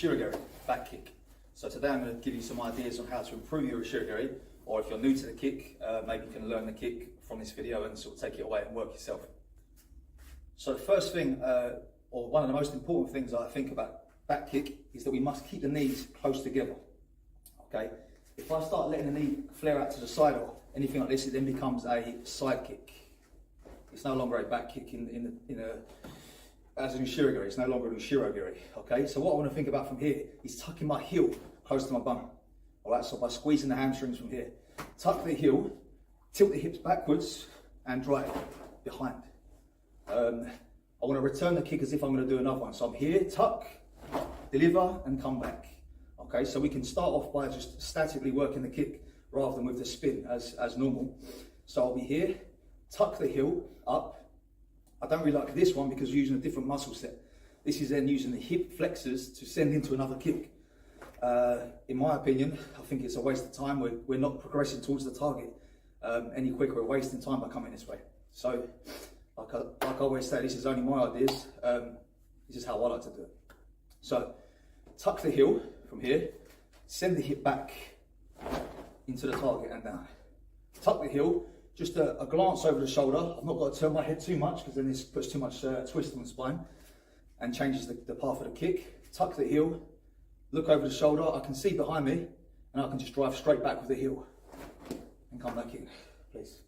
Ushiro Geri back kick. So today I'm going to give you some ideas on how to improve your Ushiro Geri, or if you're new to the kick, maybe you can learn the kick from this video and sort of take it away and work yourself. So the first thing, or one of the most important things that I think about back kick is that we must keep the knees close together. Okay? If I start letting the knee flare out to the side or anything like this, it then becomes a side kick. It's no longer a back kick as an Ushiro Geri. It's no longer an Ushiro Geri. Okay, so what I want to think about from here is tucking my heel close to my bum. All right, so by squeezing the hamstrings from here, tuck the heel, tilt the hips backwards, and drive behind. I want to return the kick as if I'm going to do another one. So I'm here, tuck, deliver, and come back. Okay, so we can start off by just statically working the kick rather than with the spin as normal. So I'll be here, tuck the heel up. I don't really like this one because we're using a different muscle set. This is then using the hip flexors to send into another kick. In my opinion, I think it's a waste of time. We're not progressing towards the target any quicker. We're wasting time by coming this way. So, like I always say, this is only my ideas. This is how I like to do it. So, tuck the heel from here, send the hip back into the target and down. Tuck the heel. Just a glance over the shoulder. I've not got to turn my head too much because then this puts too much twist on the spine and changes the path of the kick. Tuck the heel, look over the shoulder. I can see behind me and I can just drive straight back with the heel and come back in, please.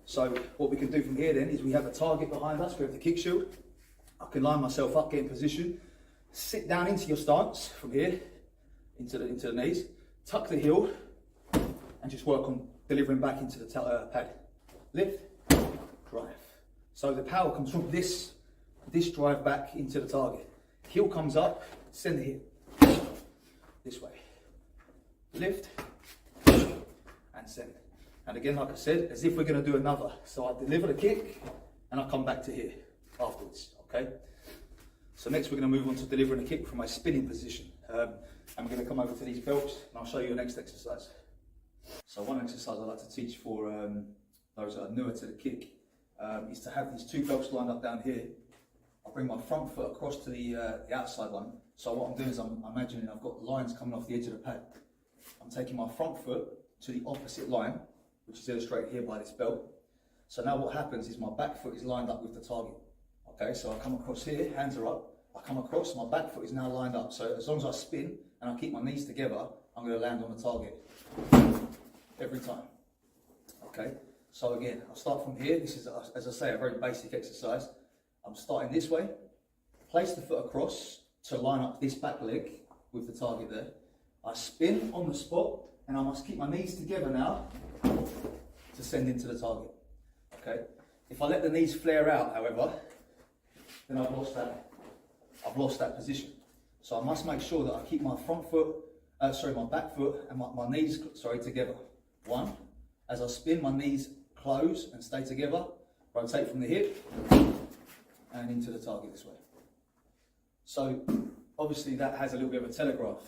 So what we can do from here then is we have a target behind us. We have the kick shield. I can line myself up, get in position, sit down into your stance from here, into the knees, tuck the heel and just work on delivering back into the pad. Lift, drive. So the power comes from this drive back into the target. Heel comes up, send the hip this way. Lift and send. And again, like I said, as if we're going to do another. So I deliver the kick and I come back to here afterwards. Okay. So next we're going to move on to delivering a kick from my spinning position. And we're going to come over to these belts and I'll show you the next exercise. So one exercise I like to teach for those that are newer to the kick is to have these two belts lined up down here. I'll bring my front foot across to the outside one. So what I'm doing is I'm imagining I've got lines coming off the edge of the pad. I'm taking my front foot to the opposite line, which is illustrated here by this belt. So now what happens is my back foot is lined up with the target. Okay, so I come across here, hands are up. I come across, my back foot is now lined up. So as long as I spin and I keep my knees together, I'm going to land on the target every time. Okay, so again, I'll start from here. This is, as I say, a very basic exercise. I'm starting this way, place the foot across to line up this back leg with the target there. I spin on the spot and I must keep my knees together now to send into the target. Okay, if I let the knees flare out, however, then I've lost that position. So I must make sure that I keep my my back foot and my knees, together. One, as I spin, my knees close and stay together, rotate from the hip and into the target this way. So obviously that has a little bit of a telegraph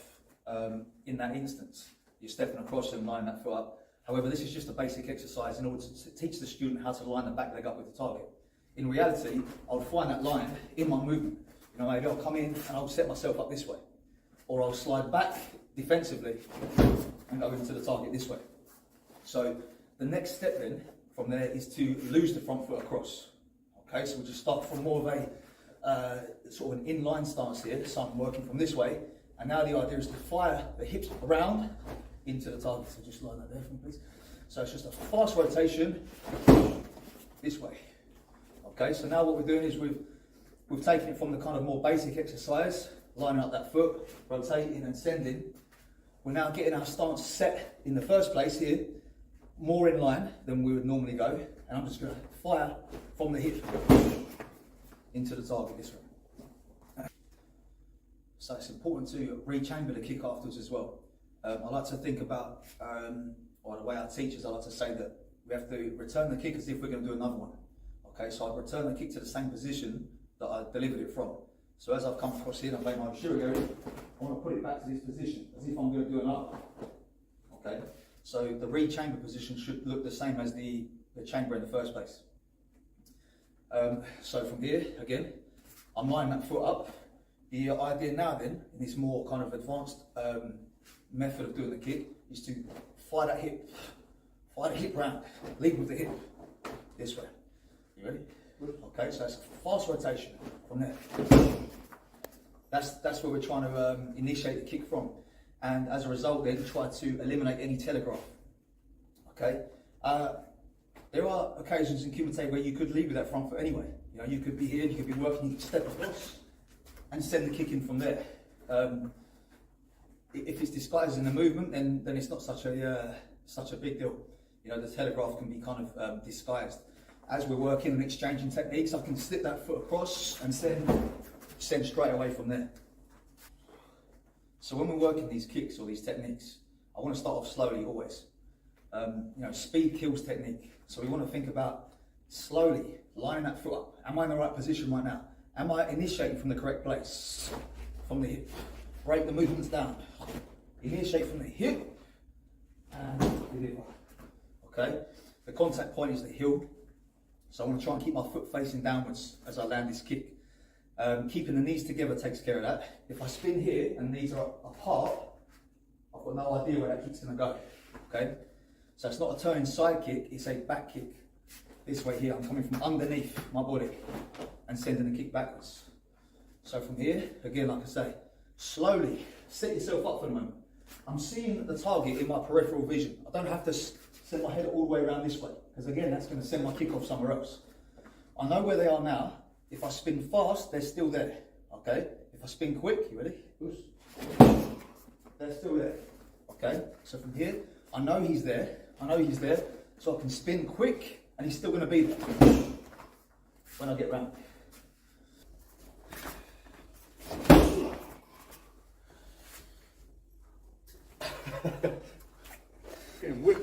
in that instance. You're stepping across and lining that foot up. However, this is just a basic exercise in order to teach the student how to line the back leg up with the target. In reality, I'll find that line in my movement. You know, maybe I'll come in and I'll set myself up this way, or I'll slide back defensively and go into the target this way. So the next step then from there is to lose the front foot across. Okay, so we'll just start from more of a sort of an inline stance here. So I'm working from this way, and now the idea is to fire the hips around into the target. So just line that there for me, please. So it's just a fast rotation this way. Okay, so now what we're doing is we've taken it from the kind of more basic exercise, lining up that foot, rotating and sending. We're now getting our stance set in the first place here, more in line than we would normally go, and I'm just going to fire from the hip into the target this way. So it's important to rechamber the kick afterwards as well. I like to think about, or the way our teachers, I like to say that we have to return the kick as if we're going to do another one. Okay, so I return the kick to the same position that I delivered it from. So as I've come across here and I've made my Ushiro Geri, I want to put it back to this position as if I'm going to do another. Okay, so the re-chamber position should look the same as the chamber in the first place. So from here, again, I'm lining that foot up, The idea now then, in this more kind of advanced method of doing the kick, is to fire the hip round, lead with the hip, this way. You ready? Okay, so it's a fast rotation from there. That's where we're trying to initiate the kick from, and as a result then try to eliminate any telegraph. Okay, there are occasions in Kumite where you could lead with that front foot anyway. You know, you could be here, you could be working, you could step across and send the kick in from there. If it's disguised in the movement, then it's not such a big deal. You know, the telegraph can be kind of disguised. As we're working and exchanging techniques, I can slip that foot across and send straight away from there. So when we're working these kicks or these techniques, I want to start off slowly always. You know, speed kills technique. So we want to think about slowly lining that foot up. Am I in the right position right now? Am I initiating from the correct place? From the hip. Break the movements down. Initiate from the hip and deliver. Okay? The contact point is the heel. So I want to try and keep my foot facing downwards as I land this kick. Keeping the knees together takes care of that. If I spin here and knees are apart, I've got no idea where that kick's going to go. Okay? So it's not a turning side kick, it's a back kick. This way here, I'm coming from underneath my body and sending the kick backwards. So from here, again, like I say, slowly set yourself up for the moment. I'm seeing the target in my peripheral vision. I don't have to send my head all the way around this way, because again, that's going to send my kick off somewhere else. I know where they are now. If I spin fast, they're still there. Okay? If I spin quick, you ready? They're still there. Okay? So from here, I know he's there. So I can spin quick and he's still going to be there when I get round. Getting whipped.